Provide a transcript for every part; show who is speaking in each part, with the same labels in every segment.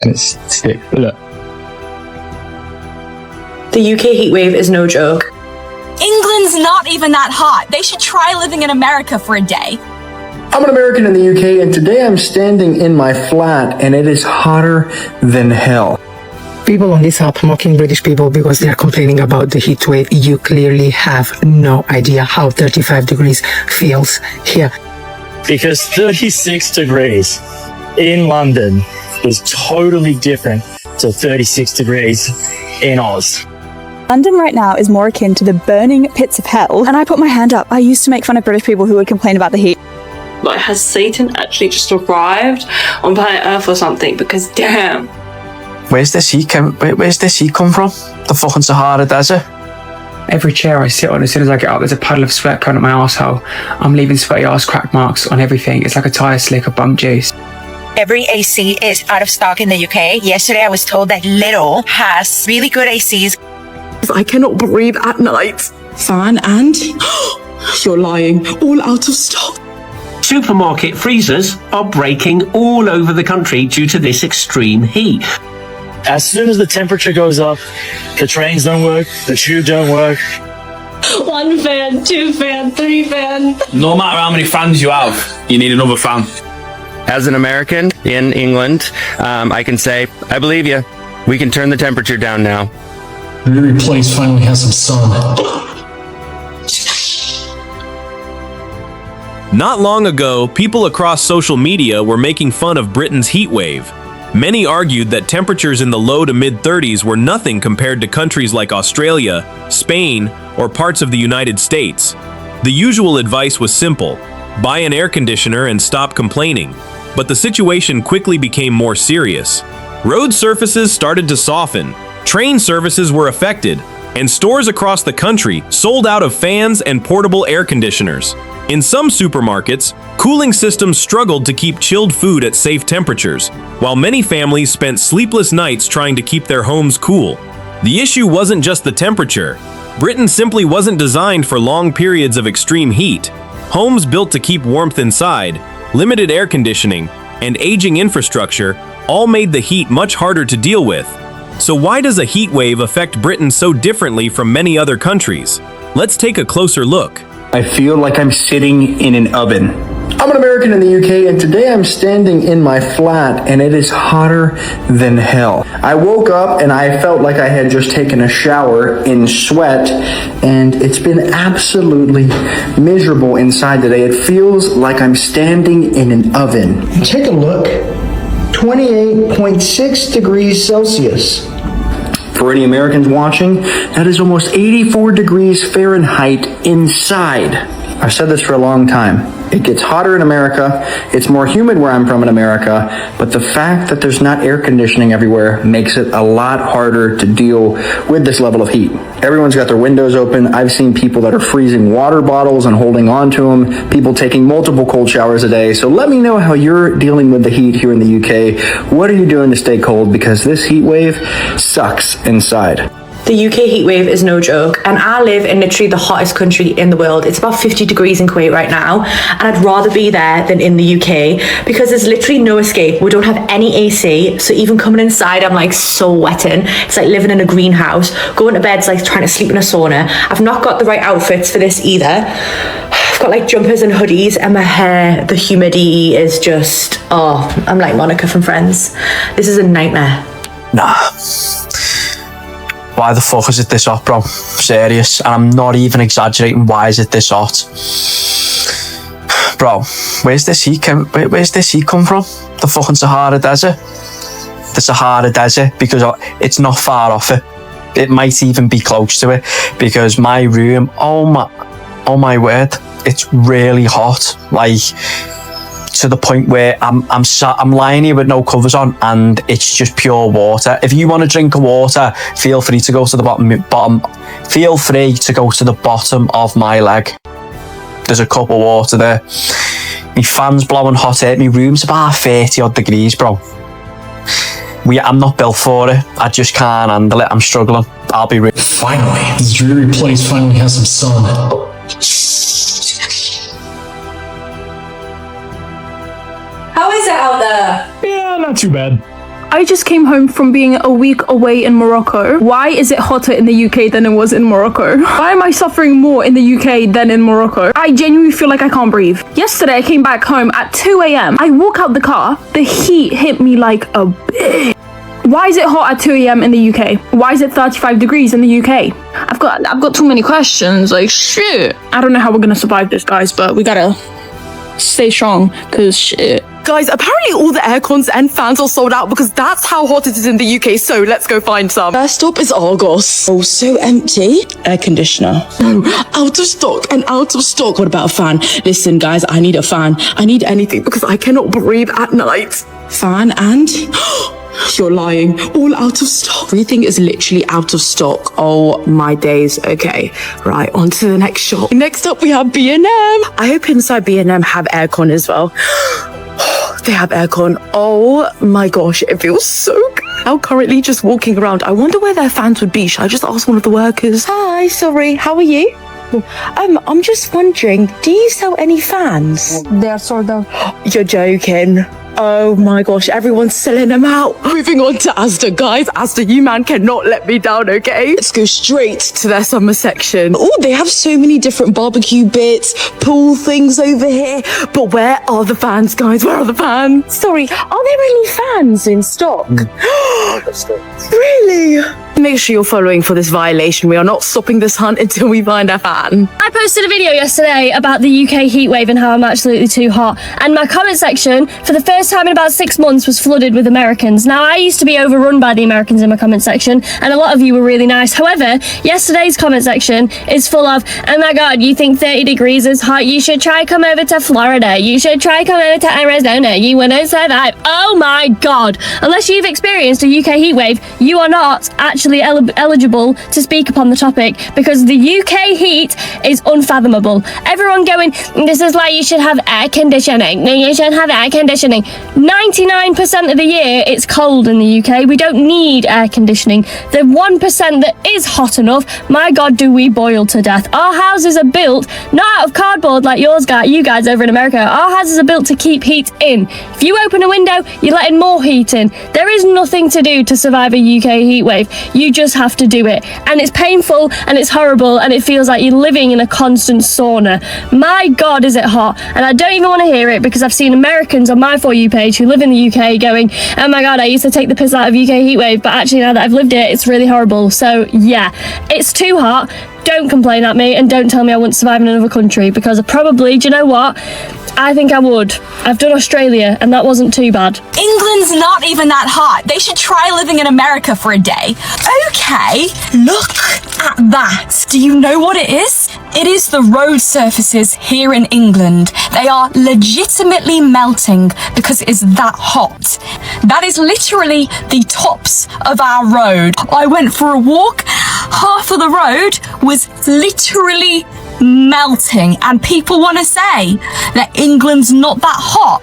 Speaker 1: and it's sick. Look.
Speaker 2: The UK heatwave is no joke.
Speaker 3: England's not even that hot. They should try living in America for a day.
Speaker 4: I'm an American in the UK, and today I'm standing in my flat, and it is hotter than hell.
Speaker 5: People on this app mocking British people because they are complaining about the heat wave. You clearly have no idea how 35 degrees feels here.
Speaker 6: Because 36 degrees in London is totally different to 36 degrees in Oz.
Speaker 7: London right now is more akin to the burning pits of hell. And I put my hand up. I used to make fun of British people who would complain about the heat.
Speaker 8: Like, has Satan actually just arrived on planet Earth or something? Because damn.
Speaker 9: Where's this heat come from? The fucking Sahara Desert?
Speaker 10: Every chair I sit on, as soon as I get up, there's a puddle of sweat coming up my arsehole. I'm leaving sweaty arse crack marks on everything. It's like a tyre slick or bum juice.
Speaker 11: Every AC is out of stock in the UK. Yesterday I was told that Lidl has really good ACs.
Speaker 12: I cannot breathe at night. Fan and... You're lying. All out of stock.
Speaker 13: Supermarket freezers are breaking all over the country due to this extreme heat.
Speaker 6: As soon as the temperature goes up, the trains don't work, the tube don't work.
Speaker 8: 1 fan, 2 fan, 3 fan.
Speaker 14: No matter how many fans you have, you need another fan.
Speaker 15: As an American in England, I can say, I believe you. We can turn the temperature down now.
Speaker 16: Every place finally has some sun.
Speaker 17: Not long ago, people across social media were making fun of Britain's heat wave. Many argued that temperatures in the low to mid-30s were nothing compared to countries like Australia, Spain, or parts of the United States. The usual advice was simple: buy an air conditioner and stop complaining. But the situation quickly became more serious. Road surfaces started to soften, train services were affected, and stores across the country sold out of fans and portable air conditioners. In some supermarkets, cooling systems struggled to keep chilled food at safe temperatures, while many families spent sleepless nights trying to keep their homes cool. The issue wasn't just the temperature. Britain simply wasn't designed for long periods of extreme heat. Homes built to keep warmth inside, limited air conditioning, and aging infrastructure all made the heat much harder to deal with. So why does a heat wave affect Britain so differently from many other countries? Let's take a closer look.
Speaker 4: I feel like I'm sitting in an oven. I'm an American in the UK, and today I'm standing in my flat, and it is hotter than hell. I woke up and I felt like I had just taken a shower in sweat, and it's been absolutely miserable inside today. It feels like I'm standing in an oven. Take a look. 28.6 degrees Celsius. For any Americans watching, that is almost 84 degrees Fahrenheit inside. I've said this for a long time. It gets hotter in America. It's more humid where I'm from in America. But the fact that there's not air conditioning everywhere makes it a lot harder to deal with this level of heat. Everyone's got their windows open. I've seen people that are freezing water bottles and holding on to them. People taking multiple cold showers a day. So let me know how you're dealing with the heat here in the UK. What are you doing to stay cold? Because this heat wave sucks inside.
Speaker 2: The UK heatwave is no joke, and I live in literally the hottest country in the world. It's about 50 degrees in Kuwait right now, and I'd rather be there than in the UK because there's literally no escape. We don't have any AC, so even coming inside, I'm like so wetting. It's like living in a greenhouse. Going to bed's like trying to sleep in a sauna. I've not got the right outfits for this either. I've got like jumpers and hoodies, and my hair, the humidity is just, oh, I'm like Monica from Friends. This is a nightmare.
Speaker 9: Nah. Why the fuck is it this hot, bro? Serious. And I'm not even exaggerating. Why is it this hot? Bro, where's this heat come from? The fucking Sahara Desert? The Sahara Desert, because it's not far off it. It might even be close to it, because my room, oh my word, it's really hot. Like, to the point where I'm lying here with no covers on, and it's just pure water. If you want to drink water, feel free to go to the bottom. Feel free to go to the bottom of my leg. There's a cup of water there. My fan's blowing hot air. My room's about 30 odd degrees, bro. I'm not built for it. I just can't handle it. I'm struggling. I'll be real.
Speaker 16: Finally, this dreary place finally has some sun.
Speaker 2: How is it out there?
Speaker 1: Yeah, not too bad. I just came home from being a week away in Morocco. Why is it hotter in the UK than it was in Morocco? Why am I suffering more in the UK than in Morocco? I genuinely feel like I can't breathe. Yesterday I came back home at 2 a.m. I walk out the car, the heat hit me like a bitch. Why is it hot at 2 a.m. in the UK? Why is it 35 degrees in the UK? I've got too many questions, like shit. I don't know how we're gonna survive this, guys, but we gotta stay strong, cause shit.
Speaker 12: Guys, apparently all the aircons and fans are sold out because that's how hot it is in the UK, so let's go find some. First up is Argos. Oh, so empty. Air conditioner. No, out of stock and out of stock. What about a fan? Listen, guys, I need a fan. I need anything because I cannot breathe at night. Fan and... You're lying. All out of stock. Everything is literally out of stock. Oh my days. Okay, right, on to the next shop. Next up we have B&M. I hope inside B&M have aircon as well. They have aircon. Oh my gosh, it feels so good. I'm currently just walking around. I wonder where their fans would be. Should I just ask one of the workers? Hi, sorry, how are you? I'm just wondering, do you sell any fans?
Speaker 1: They are sold out.
Speaker 12: You're joking. Oh my gosh, everyone's selling them out. Moving on to Asda, guys. Asda, you man cannot let me down, okay? Let's go straight to their summer section. Oh, they have so many different barbecue bits, pool things over here. But where are the fans, guys? Where are the fans? Sorry, are there any fans in stock? Really? Make sure you're following for this violation. We are not stopping this hunt until we find a fan.
Speaker 18: I posted a video yesterday about the UK heatwave and how I'm absolutely too hot. And my comment section, for the first time in about 6 months, was flooded with Americans. Now, I used to be overrun by the Americans in my comment section, and a lot of you were really nice. However, yesterday's comment section is full of, oh my God, you think 30 degrees is hot? You should try come over to Florida. You should try come over to Arizona. You wouldn't survive. Oh my God. Unless you've experienced a UK heatwave, you are not actually eligible to speak upon the topic, because the UK heat is unfathomable. Everyone going, this is why you should have air conditioning. You should have air conditioning. 99% of the year it's cold in the UK. We don't need air conditioning. The 1% that is hot enough, my God, do we boil to death. Our houses are built not out of cardboard like you guys over in America. Our houses are built to keep heat in. If you open a window, you're letting more heat in. There is nothing to do to survive a UK heat wave. You just have to do it, and it's painful and it's horrible and it feels like you're living in a constant sauna. My God, is it hot. And I don't even want to hear it, because I've seen Americans on my For You page who live in the UK going, oh my God, I used to take the piss out of UK heatwave, but actually now that I've lived it, it's really horrible. So yeah, it's too hot. Don't complain at me and don't tell me I wouldn't survive in another country, because I probably, do you know what? I think I would. I've done Australia and that wasn't too bad.
Speaker 3: England's not even that hot. They should try living in America for a day. Okay, look at that. Do you know what it is? It is the road surfaces here in England. They are legitimately melting because it is that hot. That is literally the tops of our road. I went for a walk. Half of the road was literally melting, and people want to say that England's not that hot.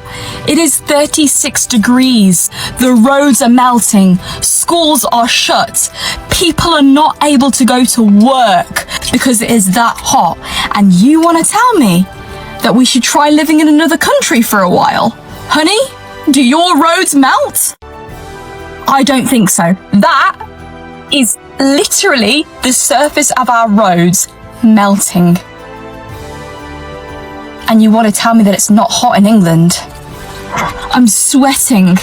Speaker 3: It is 36 degrees. The roads are melting. Schools are shut. People are not able to go to work because it is that hot. And you want to tell me that we should try living in another country for a while? Honey, do your roads melt? I don't think so. That is literally the surface of our roads melting. And you want to tell me that it's not hot in England? I'm sweating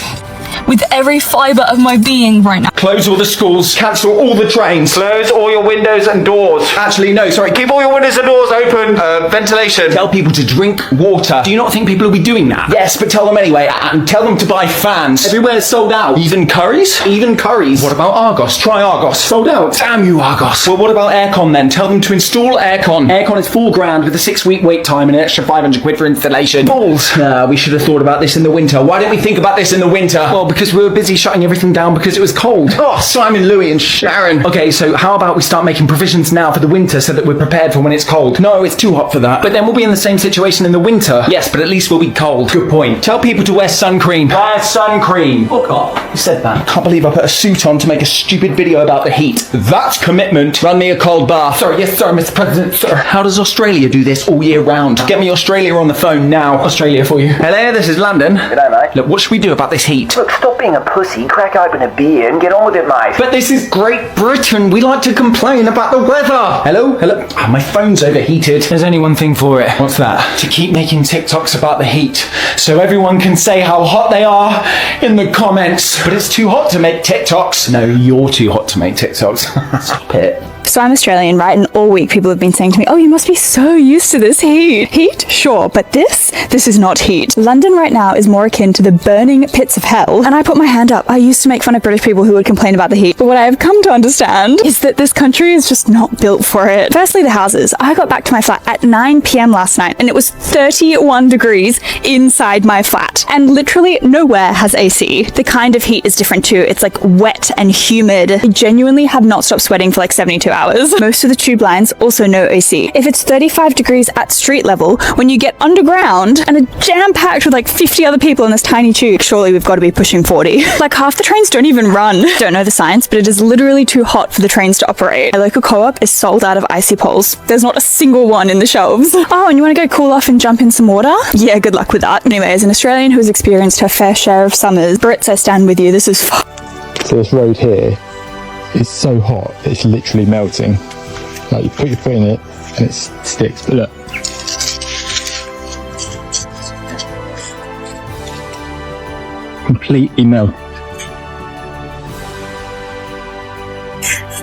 Speaker 3: with every fibre of my being right now.
Speaker 4: Close all the schools, cancel all the trains, close all your windows and doors. Actually, no, sorry, keep all your windows and doors open. Ventilation. Tell people to drink water. Do you not think people will be doing that? Yes, but tell them anyway, and tell them to buy fans. Everywhere's sold out. Even curries? Even curries. What about Argos? Try Argos. Sold out. Damn you, Argos. Well, what about aircon then? Tell them to install aircon. Aircon is $4,000 with a 6-week wait time and an extra 500 quid for installation. Balls. We should have thought about this in the winter. Why didn't we think about this in the winter? Well, because we were busy shutting everything down because it was cold. Oh, Simon, Louis and Sharon. Okay, so how about we start making provisions now for the winter so that we're prepared for when it's cold? No, it's too hot for that. But then we'll be in the same situation in the winter. Yes, but at least we'll be cold. Good point. Tell people to wear sun cream. Wear sun cream. Oh God, who said that? Can't believe I put a suit on to make a stupid video about the heat. That's commitment. Run me a cold bath. Sorry, yes, sir, Mr. President, sir. How does Australia do this all year round? Get me Australia on the phone now. Australia for you. Hello, this is London. G'day, mate. Look, what should we do about this heat?
Speaker 19: Look, stop being a pussy, crack open a beer and get on with it, mate.
Speaker 4: But this is Great Britain. We like to complain about the weather. Hello? Oh, my phone's overheated. There's only one thing for it. What's that? To keep making TikToks about the heat, so everyone can say how hot they are in the comments. But it's too hot to make TikToks. No, you're too hot to make TikToks. Stop it.
Speaker 7: So I'm Australian, right? And all week people have been saying to me, oh, you must be so used to this heat. Heat? Sure, but this is not heat. London right now is more akin to the burning pits of hell. And I put my hand up. I used to make fun of British people who would complain about the heat. But what I have come to understand is that this country is just not built for it. Firstly, the houses. I got back to my flat at 9 p.m. last night and it was 31 degrees inside my flat. And literally nowhere has AC. The kind of heat is different too. It's like wet and humid. I genuinely have not stopped sweating for like 72 hours. Most of the tube lines also no AC. If it's 35 degrees at street level, when you get underground and are jam-packed with like 50 other people in this tiny tube, surely we've got to be pushing 40. Like half the trains don't even run. Don't know the science, but it is literally too hot for the trains to operate. My local co-op is sold out of icy poles. There's not a single one in the shelves. Oh, and you want to go cool off and jump in some water? Yeah, good luck with that. Anyway, as an Australian who has experienced her fair share of summers, Brits, I stand with you. This is
Speaker 20: So this road here is so hot, it's literally melting. Like you put your foot in it and it sticks. But look. Completely melt.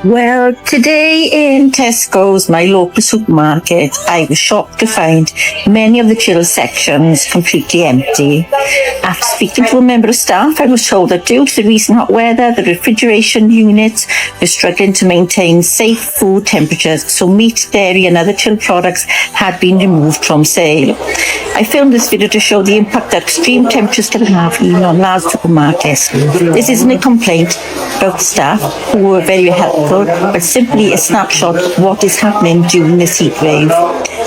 Speaker 21: Well, today in Tesco's, my local supermarket, I was shocked to find many of the chill sections completely empty. After speaking to a member of staff, I was told that due to the recent hot weather, the refrigeration units were struggling to maintain safe food temperatures, so meat, dairy and other chilled products had been removed from sale. I filmed this video to show the impact that extreme temperatures can have even on large supermarkets. This isn't a complaint about the staff, who were very helpful, but simply a snapshot of what is happening during this heat wave.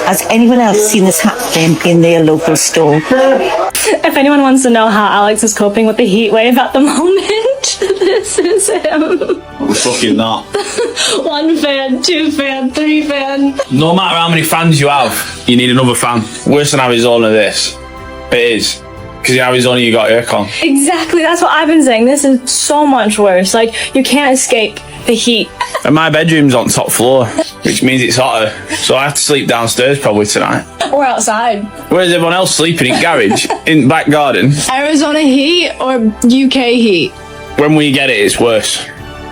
Speaker 21: Has anyone else seen this happening in their local store?
Speaker 18: If anyone wants to know how Alex is coping with the heat wave at the moment, this is him.
Speaker 14: I'm fucking not.
Speaker 18: 1 fan, 2 fan, 3 fan.
Speaker 14: No matter how many fans you have, you need another fan. Worse than Arizona, this. It is. Because in Arizona, you got aircon.
Speaker 18: Exactly, that's what I've been saying. This is so much worse. Like, you can't escape the heat.
Speaker 14: And my bedroom's on top floor, which means it's hotter. So I have to sleep downstairs probably tonight.
Speaker 18: Or outside.
Speaker 14: Whereas everyone else sleeping in garage, in back garden.
Speaker 18: Arizona heat or UK heat?
Speaker 14: When we get it, it's worse.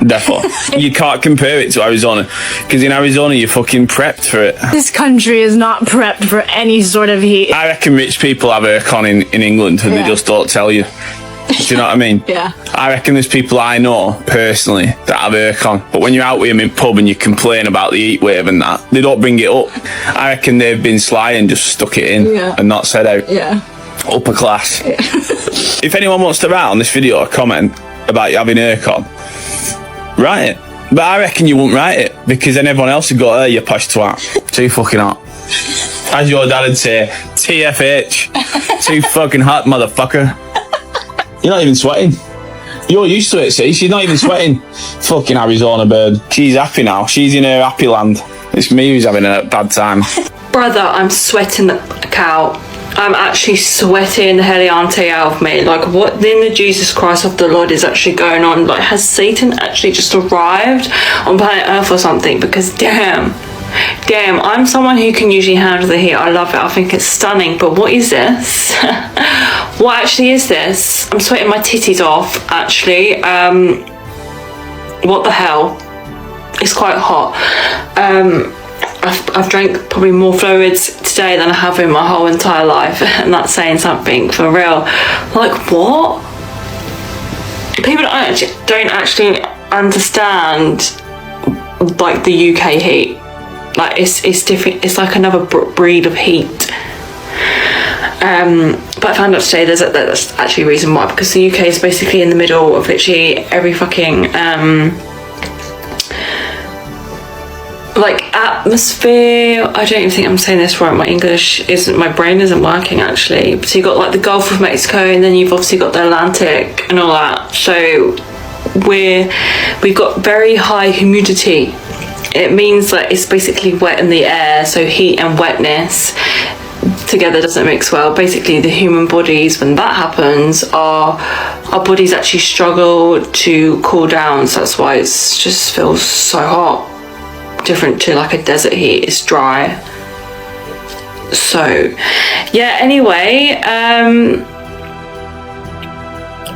Speaker 14: Definitely. You can't compare it to Arizona. Because in Arizona, you're fucking prepped for it.
Speaker 18: This country is not prepped for any sort of heat.
Speaker 14: I reckon rich people have aircon in England and they just don't tell you. Do you know what I mean?
Speaker 18: Yeah.
Speaker 14: I reckon there's people I know personally that have aircon, but when you're out with them in pub and you complain about the heat wave and that, they don't bring it up. I reckon they've been sly and just stuck it in and not said out.
Speaker 18: Yeah.
Speaker 14: Upper class. Yeah. If anyone wants to write on this video a comment about you having aircon, write it. But I reckon you won't write it because then everyone else would go, oh, you posh twat. Too fucking hot. As your dad would say, TFH. Too fucking hot, motherfucker. You're not even sweating. You're used to it, see? She's not even sweating. Fucking Arizona bird. She's happy now. She's in her happy land. It's me who's having a bad time.
Speaker 8: Brother, I'm sweating the cow. I'm actually sweating the heliante out of me. Like, what in the Jesus Christ of the Lord is actually going on? Like, has Satan actually just arrived on planet Earth or something? Because damn, I'm someone who can usually handle the heat. I love it. I think it's stunning. But what is this? What actually is this? I'm sweating my titties off, actually. What the hell? It's quite hot. I've drank probably more fluids today than I have in my whole entire life, and that's saying something for real. Like, what? People don't actually understand, like, the UK heat. Like, it's different. It's like another breed of heat. But I found out today that's actually a reason why, because the UK is basically in the middle of literally every fucking like atmosphere. I don't even think I'm saying this right. My brain isn't working actually. So you've got like the Gulf of Mexico, and then you've obviously got the Atlantic and all that. So we've got very high humidity. It means that it's basically wet in the air, so heat and wetness. together doesn't mix well. Basically, the human bodies, when that happens, our bodies actually struggle to cool down. So that's why it's just feels so hot. Different to like a desert heat, it's dry. So yeah, anyway,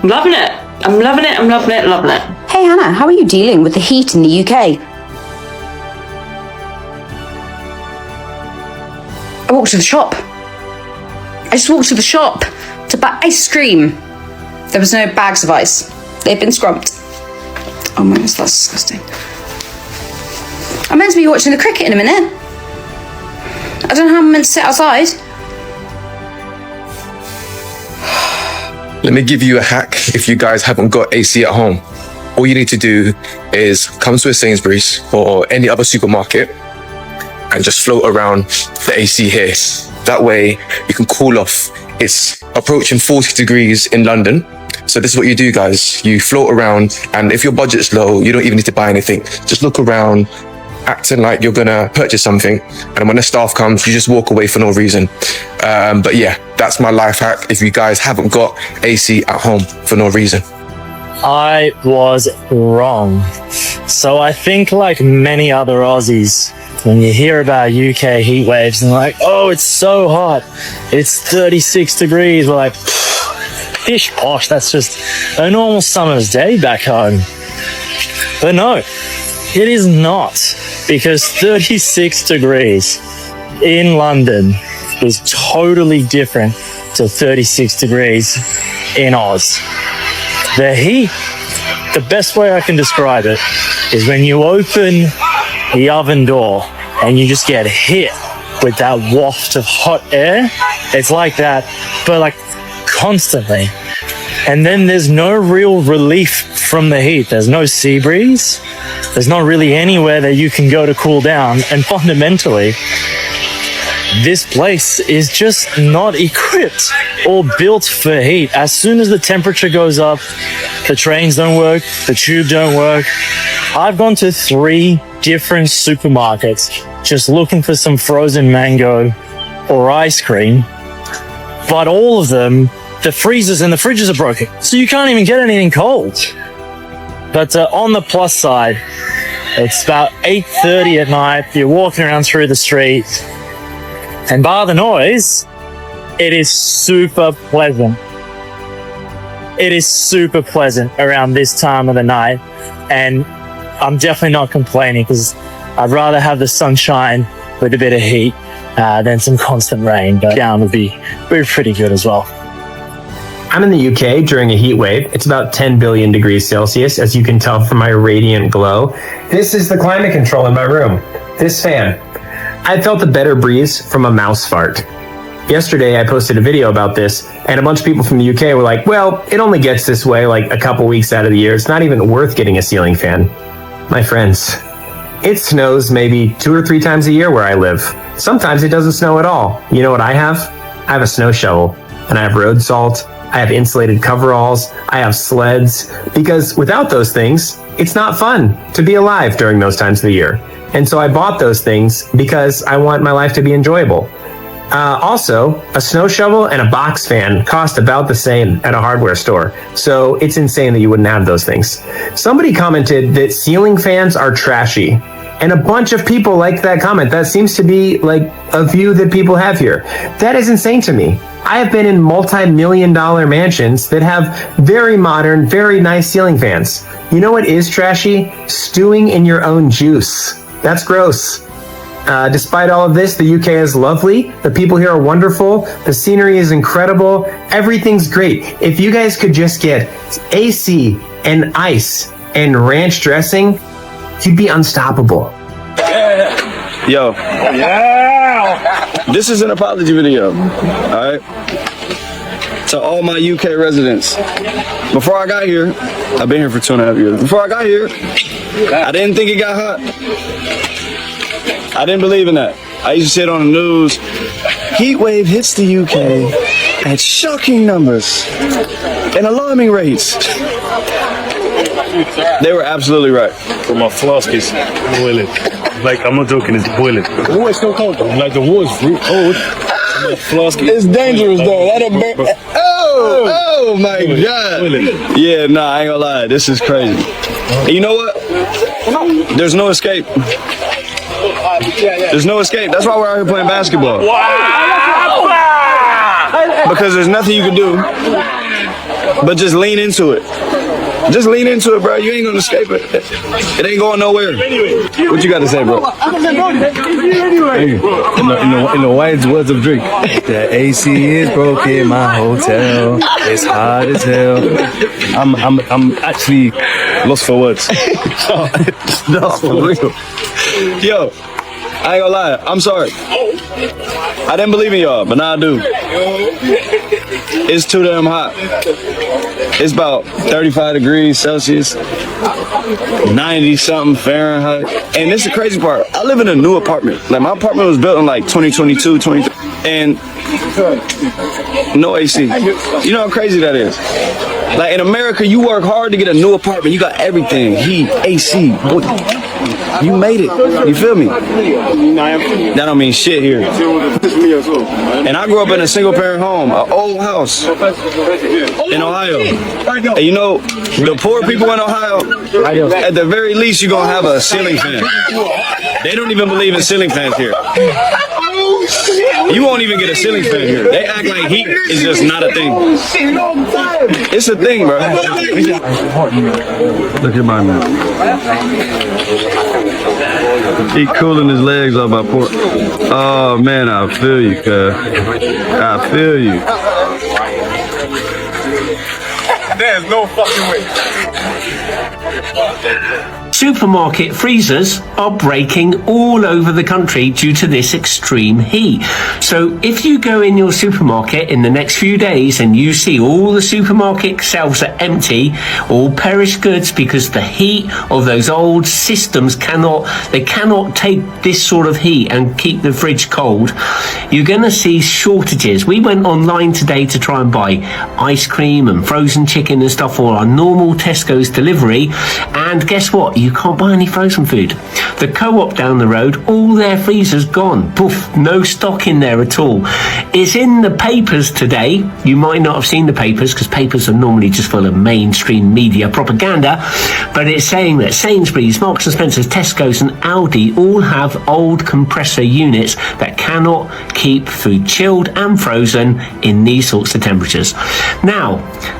Speaker 8: loving it. I'm loving it. I'm loving it. Loving it.
Speaker 5: Hey Hannah, how are you dealing with the heat in the UK? I walked to the shop. I just walked to the shop to buy ice cream. There was no bags of ice. They've been scrumped. Oh my goodness, that's disgusting. I'm meant to be watching the cricket in a minute. I don't know how I'm meant to sit outside.
Speaker 22: Let me give you a hack if you guys haven't got AC at home. All you need to do is come to a Sainsbury's or any other supermarket and just float around the AC here. That way you can cool off. It's approaching 40 degrees in London. So this is what you do, guys. You float around, and if your budget's low, you don't even need to buy anything. Just look around, acting like you're gonna purchase something, and when the staff comes, you just walk away for no reason. But yeah, that's my life hack if you guys haven't got AC at home for no reason.
Speaker 6: I was wrong. So I think, like many other Aussies, when you hear about UK heat waves and like, oh, it's so hot, it's 36 degrees, we're like, pish posh, that's just a normal summer's day back home. But no, it is not, because 36 degrees in London is totally different to 36 degrees in Oz. The heat, the best way I can describe it is when you open the oven door and you just get hit with that waft of hot air. It's like that, but like constantly. And then there's no real relief from the heat. There's no sea breeze. There's not really anywhere that you can go to cool down. And fundamentally, this place is just not equipped or built for heat. As soon as the temperature goes up, the trains don't work, the tube don't work. I've gone to 3 different supermarkets just looking for some frozen mango or ice cream, but all of them, the freezers and the fridges are broken, so you can't even get anything cold. But on the plus side, it's about 8:30 at night, you're walking around through the street, and bar the noise, it is super pleasant. It is super pleasant around this time of the night, and I'm definitely not complaining, because I'd rather have the sunshine with a bit of heat than some constant rain, but down would be pretty good as well.
Speaker 23: I'm in the UK during a heat wave. It's about 10 billion degrees Celsius, as you can tell from my radiant glow. This is the climate control in my room. This fan. I felt a better breeze from a mouse fart. Yesterday, I posted a video about this, and a bunch of people from the UK were like, well, it only gets this way like a couple weeks out of the year. It's not even worth getting a ceiling fan. My friends, it snows maybe 2 or 3 times a year where I live. Sometimes it doesn't snow at all. You know what I have? I have a snow shovel, and I have road salt. I have insulated coveralls. I have sleds, because without those things, it's not fun to be alive during those times of the year. And so I bought those things because I want my life to be enjoyable. Also, a snow shovel and a box fan cost about the same at a hardware store. So it's insane that you wouldn't have those things. Somebody commented that ceiling fans are trashy. And a bunch of people liked that comment. That seems to be like a view that people have here. That is insane to me. I have been in multi-million-dollar mansions that have very modern, very nice ceiling fans. You know what is trashy? Stewing in your own juice. That's gross. Despite all of this, the UK is lovely. The people here are wonderful. The scenery is incredible. Everything's great. If you guys could just get AC and ice and ranch dressing, you'd be unstoppable.
Speaker 14: Yo. Yeah. This is an apology video. Alright. To all my UK residents. Before I got here, I've been here for 2.5 years. Before I got here, I didn't think it got hot. I didn't believe in that. I used to see it on the news. Heat wave hits the UK at shocking numbers and alarming rates. They were absolutely right.
Speaker 24: But my flask is boiling. Like, I'm not joking, it's boiling. The water's still cold though. Like, the water's really cold.
Speaker 14: It's dangerous though. Oh my God. Yeah, nah, I ain't gonna lie. This is crazy. And you know what? There's no escape. There's no escape. That's why we're out here playing basketball. Because there's nothing you can do but just lean into it. Just lean into it, bro. You ain't gonna escape it. It ain't going nowhere. What you got to say, bro?
Speaker 10: In the wise words of Drake, the AC is broken in my hotel. It's hot as hell. I'm actually lost for words.
Speaker 14: No, for real. Yo, I ain't gonna lie. I'm sorry. I didn't believe in y'all, but now I do. It's too damn hot. It's about 35 degrees Celsius, 90 something Fahrenheit. And this is the crazy part. I live in a new apartment. Like my apartment was built in like 2022, 23, and no AC. You know how crazy that is? Like in America, you work hard to get a new apartment. You got everything, heat, AC. Boy, you made it. You feel me? That don't mean shit here. And I grew up in a single parent home, an old house in Ohio. And you know, the poor people in Ohio, at the very least, you're gonna have a ceiling fan. They don't even believe in ceiling fans here. You won't even get a ceiling fan here. They act like heat is just not a thing. It's a thing, bro. Look at my man. He cooling his legs off by pork. Oh man, I feel you, cuz. I feel you.
Speaker 11: There's no fucking way.
Speaker 13: Supermarket freezers are breaking all over the country due to this extreme heat. So if you go in your supermarket in the next few days and you see all the supermarket shelves are empty, all perished goods, because the heat of those old systems cannot take this sort of heat and keep the fridge cold, you're going to see shortages. We went online today to try and buy ice cream and frozen chicken and stuff for our normal Tesco's delivery, and guess what? You can't buy any frozen food. The Co-op down the road, all their freezers gone. Poof, no stock in there at all. It's in the papers today. You might not have seen the papers because papers are normally just full of mainstream media propaganda, but it's saying that Sainsbury's, Marks and Spencer's, Tesco's and Aldi all have old compressor units that cannot keep food chilled and frozen in these sorts of temperatures. Now,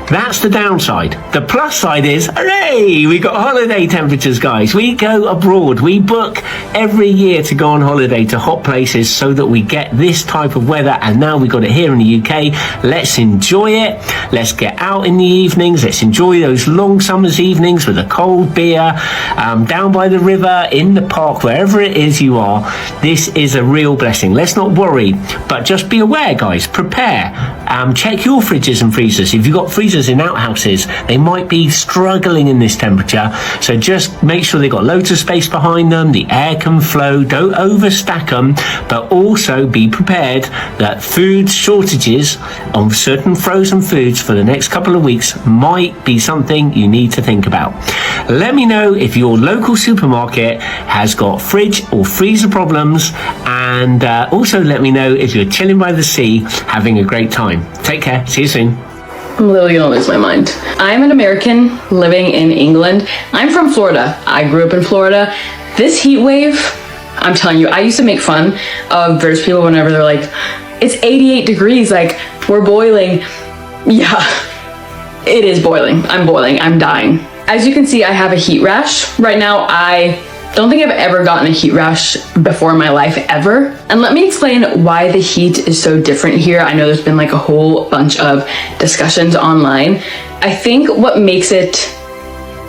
Speaker 13: that's the downside. The plus side is, hooray, we got holiday temperatures, guys. We go abroad. We book every year to go on holiday to hot places so that we get this type of weather, and now we got it here in the UK. Let's enjoy it. Let's get out in the evenings. Let's enjoy those long summer's evenings with a cold beer, down by the river, in the park, wherever it is you are. This is a real blessing. Let's not worry, but just be aware, guys. Prepare. Check your fridges and freezers. If you've got freezers in outhouses, they might be struggling in this temperature, so just make sure they've got loads of space behind them, the air can flow, don't overstack them, but also be prepared that food shortages on certain frozen foods for the next couple of weeks might be something you need to think about. Let me know if your local supermarket has got fridge or freezer problems, and also let me know if you're chilling by the sea having a great time. Take care, see you soon.
Speaker 24: I'm literally gonna lose my mind. I'm an American living in England. I'm from Florida. I grew up in Florida. This heat wave, I'm telling you, I used to make fun of British people whenever they're like, it's 88 degrees, like, we're boiling. Yeah, it is boiling. I'm boiling, I'm dying. As you can see, I have a heat rash. Right now, I don't think I've ever gotten a heat rash before in my life, ever. And let me explain why the heat is so different here. I know there's been like a whole bunch of discussions online. I think what makes it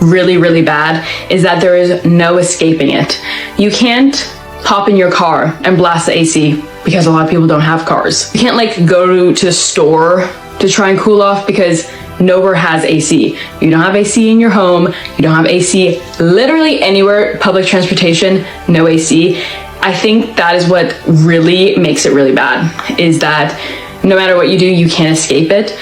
Speaker 24: really, really bad is that there is no escaping it. You can't hop in your car and blast the AC because a lot of people don't have cars. You can't like go to the store to try and cool off because nowhere has AC. You don't have AC in your home. You don't have AC literally anywhere. Public transportation, no AC. I think that is what really makes it really bad, is that no matter what you do, you can't escape it.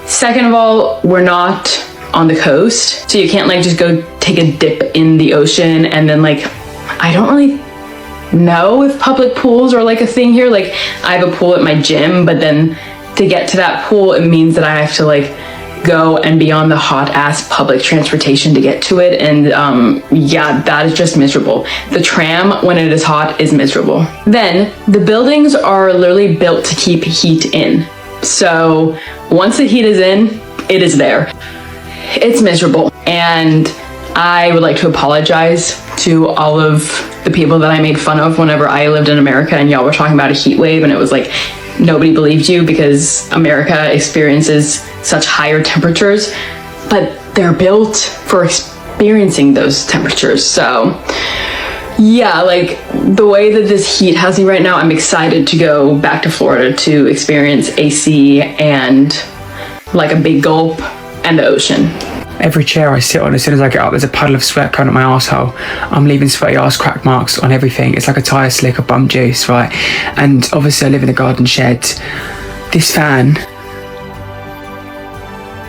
Speaker 24: Second of all, we're not on the coast, so you can't like just go take a dip in the ocean and then like, I don't really know if public pools are like a thing here. Like, I have a pool at my gym, but then to get to that pool, it means that I have to like go and be on the hot ass public transportation to get to it. And yeah, that is just miserable. The tram, when it is hot, is miserable. Then the buildings are literally built to keep heat in. So once the heat is in, it is there. It's miserable. And I would like to apologize to all of the people that I made fun of whenever I lived in America and y'all were talking about a heat wave, and it was like, nobody believed you because America experiences such higher temperatures, but they're built for experiencing those temperatures. So yeah, like the way that this heat has me right now, I'm excited to go back to Florida to experience AC and like a big gulp and the ocean.
Speaker 9: Every chair I sit on, as soon as I get up, there's a puddle of sweat coming up my arsehole. I'm leaving sweaty arse crack marks on everything. It's like a tyre slick or bum juice, right? And obviously I live in a garden shed. This fan,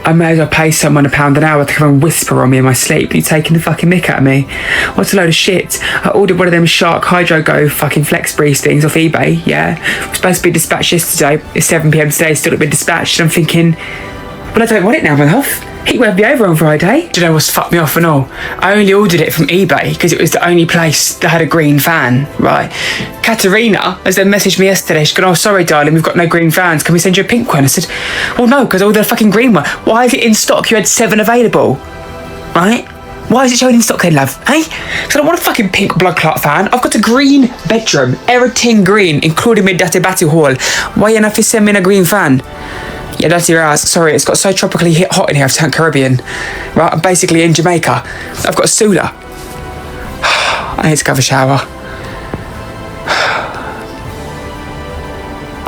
Speaker 9: I may as well pay someone £1 an hour to come and whisper on me in my sleep. You taking the fucking mick at me? What's a load of shit? I ordered one of them Shark Hydro Go fucking Flex Breeze things off eBay, yeah? It was supposed to be dispatched yesterday. It's 7 PM today, it's still not been dispatched. I'm thinking, well, I don't want it now, my love. Heatwave be over on Friday. Do you know what's fucked me off and all? I only ordered it from eBay because it was the only place that had a green fan, right? Katerina has then messaged me yesterday. She's gone, oh, sorry, darling, we've got no green fans. Can we send you a pink one? I said, well, no, because I ordered a fucking green one. Why is it in stock? You had 7 available, right? Why is it showing in stock then, love? Hey? Because I don't want a fucking pink blood clot fan. I've got a green bedroom, everything green, including my dirty batty hall. Why you have to send me a green fan? Yeah, that's your ass. Sorry, it's got so tropically hot in here, I've turned Caribbean. Right, I'm basically in Jamaica. I've got a Sula. I need to go have a shower.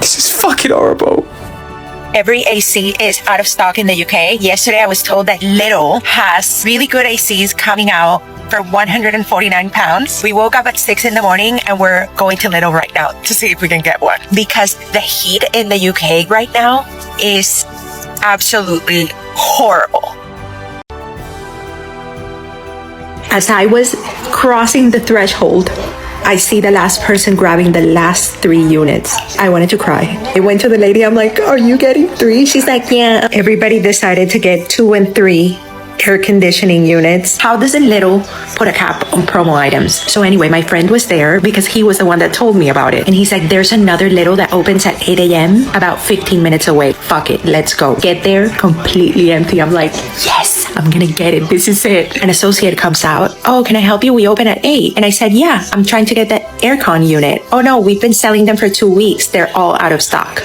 Speaker 9: This is fucking horrible.
Speaker 21: Every AC is out of stock in the UK. Yesterday, I was told that Lidl has really good ACs coming out for £149. We woke up at 6 in the morning and we're going to Lidl right now to see if we can get one. Because the heat in the UK right now is absolutely horrible.
Speaker 2: As I was crossing the threshold, I see the last person grabbing the last 3 units. I wanted to cry. I went to the lady, I'm like, are you getting 3? She's like, yeah. Everybody decided to get 2 and 3 air conditioning units. How does a Lidl put a cap on promo items? So anyway, my friend was there because he was the one that told me about it. And he's like, there's another Lidl that opens at 8 a.m. about 15 minutes away. Fuck it, let's go. Get there, completely empty. I'm like, yes, I'm gonna get it. This is it. An associate comes out. Oh, can I help you? We open at 8. And I said, yeah, I'm trying to get the aircon unit. Oh no, we've been selling them for 2 weeks. They're all out of stock.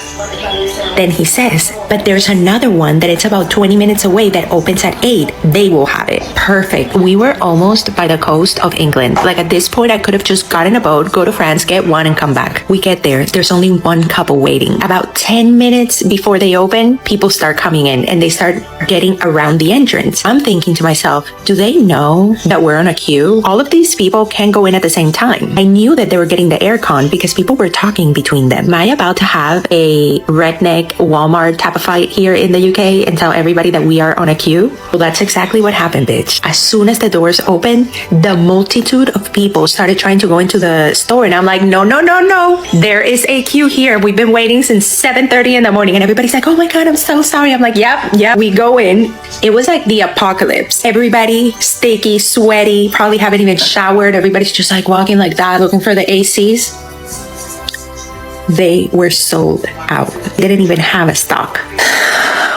Speaker 2: Then he says, but there's another one that it's about 20 minutes away that opens at 8. They will have it. Perfect. We were almost by the coast of England. Like at this point, I could have just gotten a boat, go to France, get one and come back. We get there. There's only one couple waiting. About 10 minutes before they open, people start coming in and they start getting around the entrance. I'm thinking to myself, do they know that we're on a queue? All of these people can't go in at the same time. I knew that they were getting the aircon because people were talking between them. Am I about to have a redneck Walmart type of fight here in the UK and tell everybody that we are on a queue? Well, that's exactly what happened, bitch. As soon as the doors opened, the multitude of people started trying to go into the store, and I'm like, no. There is a queue here. We've been waiting since 7:30 in the morning, and everybody's like, oh my God, I'm so sorry. I'm like, yep. We go in. It was like the apocalypse. Everybody sticky, sweaty, probably haven't even showered. Everybody's just like walking like that, looking for the ACs. They were sold out. They didn't even have a stock.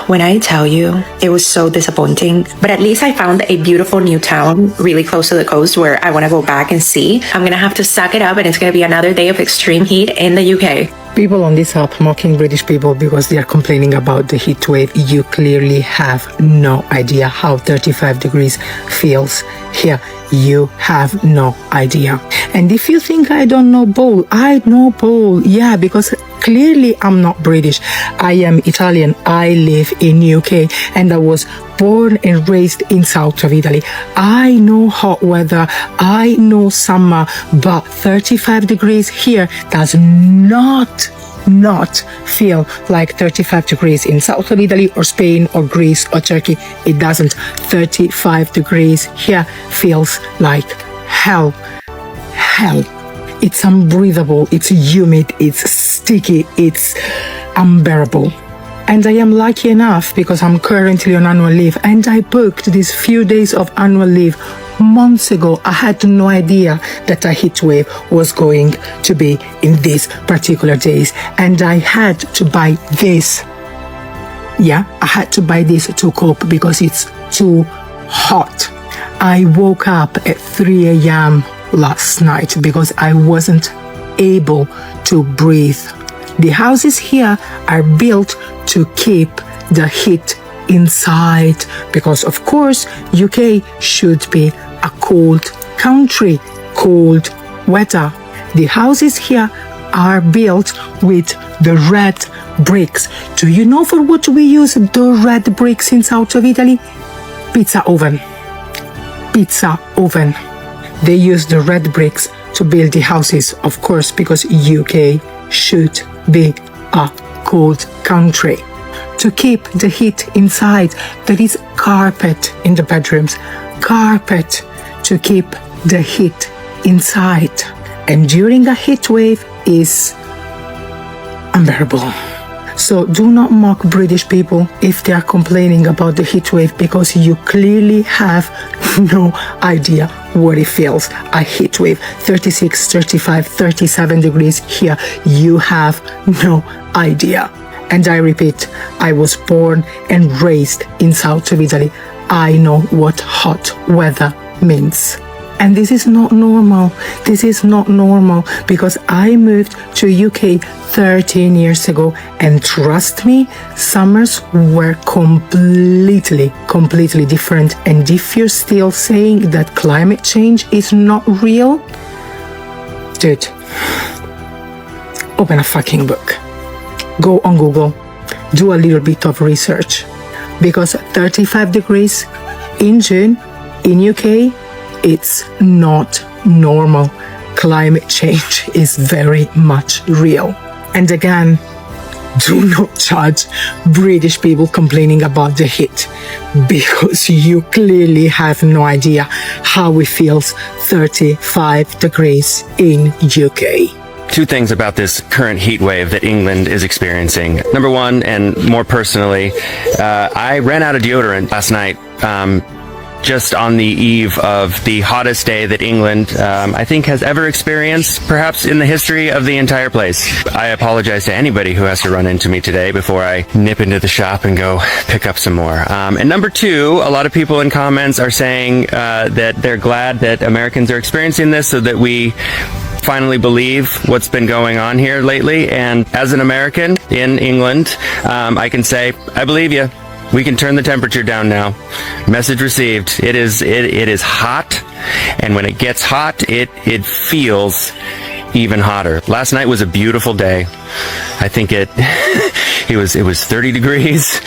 Speaker 2: When I tell you, it was so disappointing, but at least I found a beautiful new town really close to the coast where I want to go back and see. I'm going to have to suck it up, and it's going to be another day of extreme heat in the UK.
Speaker 15: People on this app mocking British people because they are complaining about the heat wave. You clearly have no idea how 35 degrees feels here. You have no idea. And if you think I don't know bowl, I know bowl. Yeah, because clearly I'm not British. I am Italian. I live in UK and I was born and raised in south of Italy. I know hot weather. I know summer, but 35 degrees here does not feel like 35 degrees in south of Italy or Spain or Greece or Turkey. It doesn't. 35 degrees here feels like hell. It's unbreathable, it's humid, it's sticky, it's unbearable. And I am lucky enough because I'm currently on annual leave, and I booked these few days of annual leave months ago. I had no idea that a heat wave was going to be in these particular days, and I had to buy this. Yeah, I had to buy this to cope because it's too hot. I woke up at 3 a.m. last night because I wasn't able to breathe. The houses here are built to keep the heat inside because, of course, UK should be a cold country, cold weather. The houses here are built with the red bricks. Do you know for what we use the red bricks in south of Italy? Pizza oven. Pizza oven. They use the red bricks to build the houses, of course, because UK should be a cold country. To keep the heat inside, there is carpet in the bedrooms. Carpet to keep the heat inside. And during a heat wave is unbearable. So do not mock British people if they are complaining about the heat wave, because you clearly have no idea what it feels. A heat wave, 36, 35, 37 degrees here. You have no idea. And I repeat, I was born and raised in south of Italy. I know what hot weather means. And this is not normal. This is not normal because I moved to UK 13 years ago, and trust me, summers were completely different. And if you're still saying that climate change is not real, dude, open a fucking book. Go on Google, do a little bit of research, because 35 degrees in June in UK, it's not normal. Climate change is very much real. And again, do not judge British people complaining about the heat, because you clearly have no idea how it feels 35 degrees in UK.
Speaker 1: Two things about this current heat wave that England is experiencing. Number one, and more personally, I ran out of deodorant last night, just on the eve of the hottest day that England, I think, has ever experienced, perhaps in the history of the entire place. I apologize to anybody who has to run into me today before I nip into the shop and go pick up some more. And number two, a lot of people in comments are saying that they're glad that Americans are experiencing this so that we finally believe what's been going on here lately. And as an American in England, I can say, I believe you. We can turn the temperature down now. Message received. It is hot, and when it gets hot, it feels even hotter. Last night was a beautiful day. I think it was 30 degrees.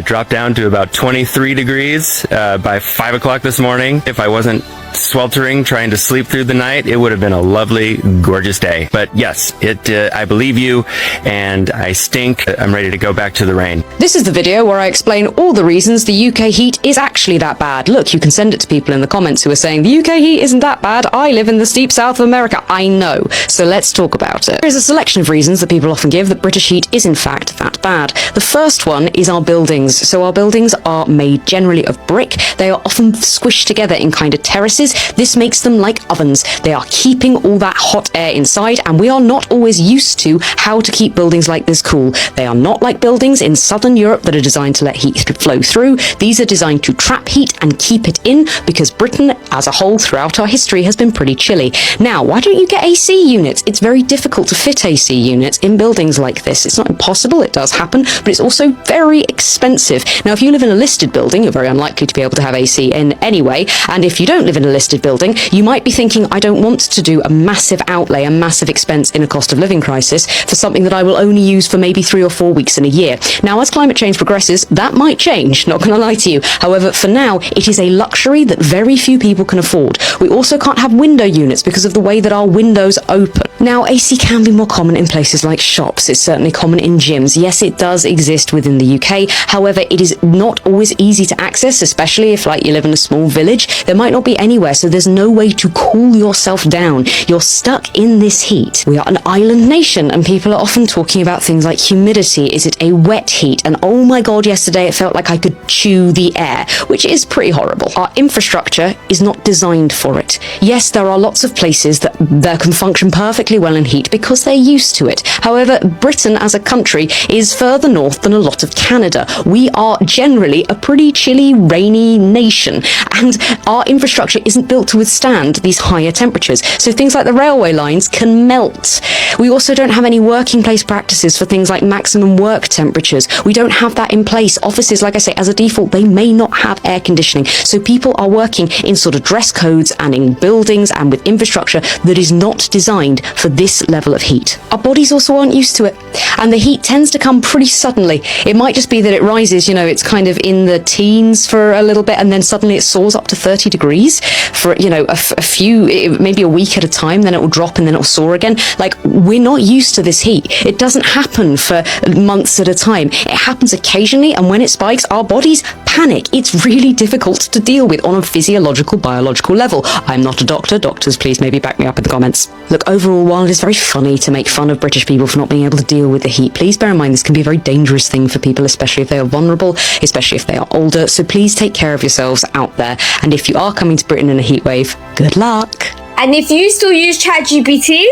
Speaker 1: Dropped down to about 23 degrees by 5 o'clock this morning. If I wasn't sweltering trying to sleep through the night, it would have been a lovely, gorgeous day. But yes, I believe you, and I stink. I'm ready to go back to the rain.
Speaker 12: This is the video where I explain all the reasons the UK heat is actually that bad. Look, you can send it to people in the comments who are saying the UK heat isn't that bad. I live in the steep south of America. I know. So let's talk about it. There is a selection of reasons that people often give that British heat is in fact that bad. The first one is our buildings. So our buildings are made generally of brick. They are often squished together in kind of terraces. This makes them like ovens. They are keeping all that hot air inside, and we are not always used to how to keep buildings like this cool. They are not like buildings in southern Europe that are designed to let heat flow through. These are designed to trap heat and keep it in, because Britain as a whole throughout our history has been pretty chilly. Now, why don't you get AC units? It's very difficult to fit AC units in buildings like this. It's not impossible, it does happen, but it's also very expensive. Now, if you live in a listed building, you're very unlikely to be able to have AC in anyway, and if you don't live in a listed building, you might be thinking, I don't want to do a massive outlay, a massive expense in a cost of living crisis for something that I will only use for maybe 3 or 4 weeks in a year. Now, as climate change progresses, that might change, not going to lie to you. However, for now, it is a luxury that very few people can afford. We also can't have window units because of the way that our windows open. Now, AC can be more common in places like shops. It's certainly common in gyms. Yes, it does exist within the UK. However, it is not always easy to access, especially if, like, you live in a small village. There might not be anywhere anywhere, so there's no way to cool yourself down. You're stuck in this heat. We are an island nation, and people are often talking about things like humidity. Is it a wet heat? And oh my god, yesterday it felt like I could chew the air, which is pretty horrible. Our infrastructure is not designed for it. Yes, there are lots of places that can function perfectly well in heat because they're used to it. However, Britain as a country is further north than a lot of Canada. We are generally a pretty chilly, rainy nation, and our infrastructure isn't built to withstand these higher temperatures. So things like the railway lines can melt. We also don't have any working place practices for things like maximum work temperatures. We don't have that in place. Offices, like I say, as a default, they may not have air conditioning. So people are working in sort of dress codes and in buildings and with infrastructure that is not designed for this level of heat. Our bodies also aren't used to it, and the heat tends to come pretty suddenly. It might just be that it rises, you know, it's kind of in the teens for a little bit, and then suddenly it soars up to 30 degrees for, you know, a few, maybe a week at a time, then it will drop and then it will soar again. Like, we're not used to this heat. It doesn't happen for months at a time. It happens occasionally, and when it spikes, our bodies panic. It's really difficult to deal with on a physiological, biological level. I'm not a doctor. Doctors, please maybe back me up in the comments. Look, overall, while it is very funny to make fun of British people for not being able to deal with the heat, please bear in mind this can be a very dangerous thing for people, especially if they are vulnerable, especially if they are older. So please take care of yourselves out there. And if you are coming to Britain in a heat wave, good luck.
Speaker 18: And if you still use ChatGPT,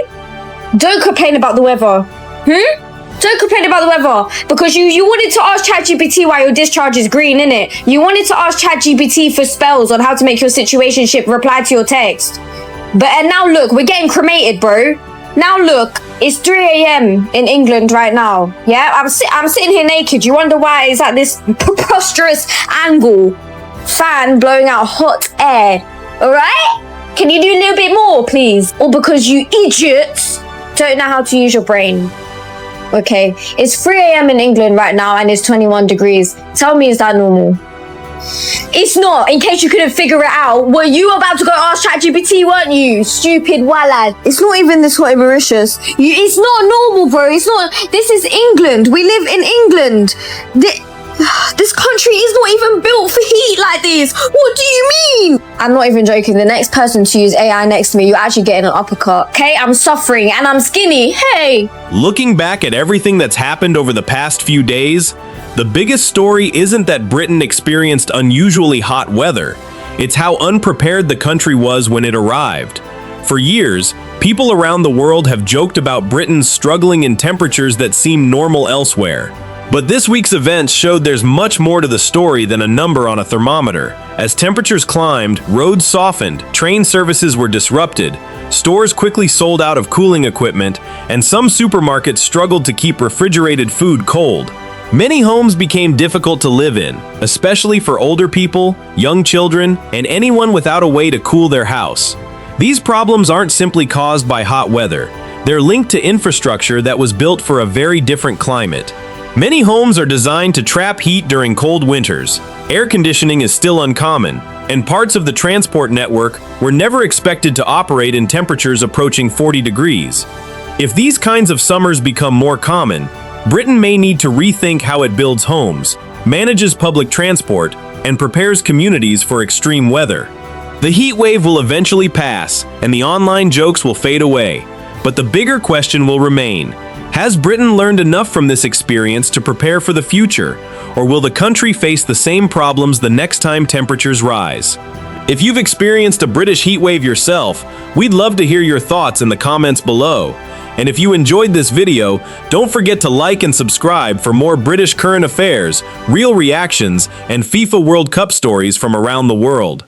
Speaker 18: don't complain about the weather. Don't complain about the weather, because you wanted to ask ChatGPT why your discharge is green, innit? You wanted to ask ChatGPT for spells on how to make your situationship reply to your text. And now look, we're getting cremated, bro. Now look, it's 3 a.m. in England right now. Yeah, I'm sitting here naked. You wonder why it's at this preposterous angle. Fan blowing out hot air. All right? Can you do a little bit more, please? Or because you idiots don't know how to use your brain. Okay, it's 3 a.m. in England right now and it's 21 degrees. Tell me, is that normal? It's not, in case you couldn't figure it out. Were you about to go ask ChatGPT, weren't you? Stupid wallad. It's not even this hot in Mauritius. It's not normal, bro. It's not. This is England. We live in England. This country is not even built for heat like this. What do you mean? I'm not even joking. The next person to use AI next to me, you're actually getting an uppercut. Okay, I'm suffering and I'm skinny. Hey.
Speaker 3: Looking back at everything that's happened over the past few days, the biggest story isn't that Britain experienced unusually hot weather. It's how unprepared the country was when it arrived. For years, people around the world have joked about Britain's struggling in temperatures that seem normal elsewhere. But this week's events showed there's much more to the story than a number on a thermometer. As temperatures climbed, roads softened, train services were disrupted, stores quickly sold out of cooling equipment, and some supermarkets struggled to keep refrigerated food cold. Many homes became difficult to live in, especially for older people, young children, and anyone without a way to cool their house. These problems aren't simply caused by hot weather. They're linked to infrastructure that was built for a very different climate. Many homes are designed to trap heat during cold winters. Air conditioning is still uncommon, and parts of the transport network were never expected to operate in temperatures approaching 40 degrees. If these kinds of summers become more common, Britain may need to rethink how it builds homes, manages public transport, and prepares communities for extreme weather. The heat wave will eventually pass, and the online jokes will fade away. But the bigger question will remain. Has Britain learned enough from this experience to prepare for the future, or will the country face the same problems the next time temperatures rise? If you've experienced a British heatwave yourself, we'd love to hear your thoughts in the comments below. And if you enjoyed this video, don't forget to like and subscribe for more British current affairs, real reactions, and FIFA World Cup stories from around the world.